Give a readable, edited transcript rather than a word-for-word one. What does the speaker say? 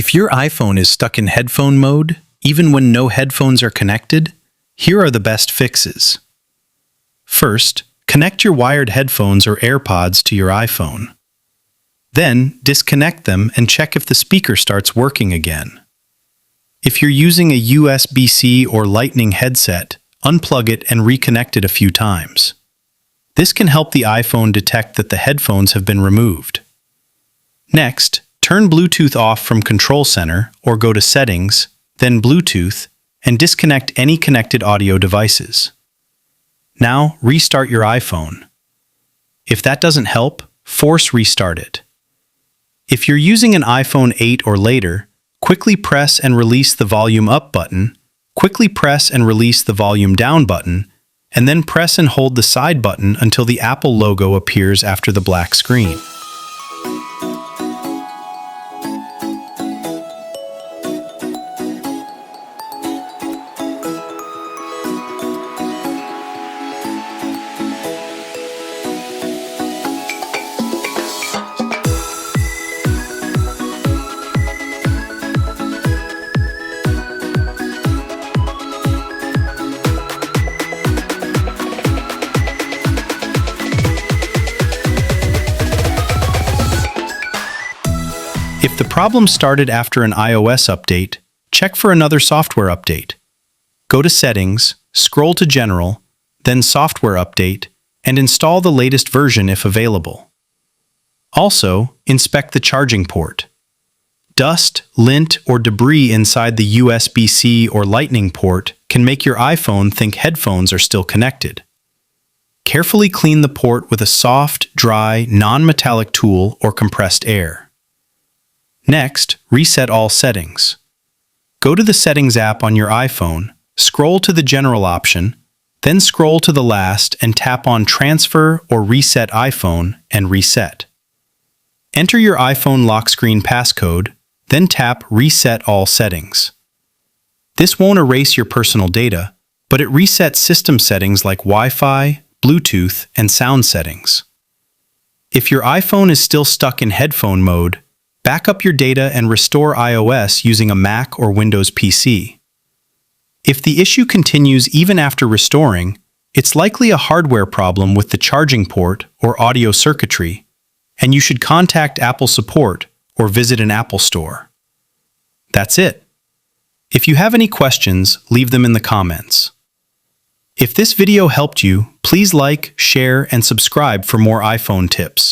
If your iPhone is stuck in headphone mode, even when no headphones are connected, here are the best fixes. First, connect your wired headphones or AirPods to your iPhone. Then, disconnect them and check if the speaker starts working again. If you're using a USB-C or Lightning headset, unplug it and reconnect it a few times. This can help the iPhone detect that the headphones have been removed. Next, turn Bluetooth off from Control Center or go to Settings, then Bluetooth, and disconnect any connected audio devices. Now, restart your iPhone. If that doesn't help, force restart it. If you're using an iPhone 8 or later, quickly press and release the volume up button, quickly press and release the volume down button, and then press and hold the side button until the Apple logo appears after the black screen. If the problem started after an iOS update, check for another software update. Go to Settings, scroll to General, then Software Update, and install the latest version if available. Also, inspect the charging port. Dust, lint, or debris inside the USB-C or Lightning port can make your iPhone think headphones are still connected. Carefully clean the port with a soft, dry, non-metallic tool or compressed air. Next, reset all settings. Go to the Settings app on your iPhone, scroll to the General option, then scroll to the last and tap on Transfer or Reset iPhone and reset. Enter your iPhone lock screen passcode, then tap Reset All Settings. This won't erase your personal data, but it resets system settings like Wi-Fi, Bluetooth, and sound settings. If your iPhone is still stuck in headphone mode, back up your data and restore iOS using a Mac or Windows PC. If the issue continues even after restoring, it's likely a hardware problem with the charging port or audio circuitry, and you should contact Apple support or visit an Apple store. That's it. If you have any questions, leave them in the comments. If this video helped you, please like, share, and subscribe for more iPhone tips.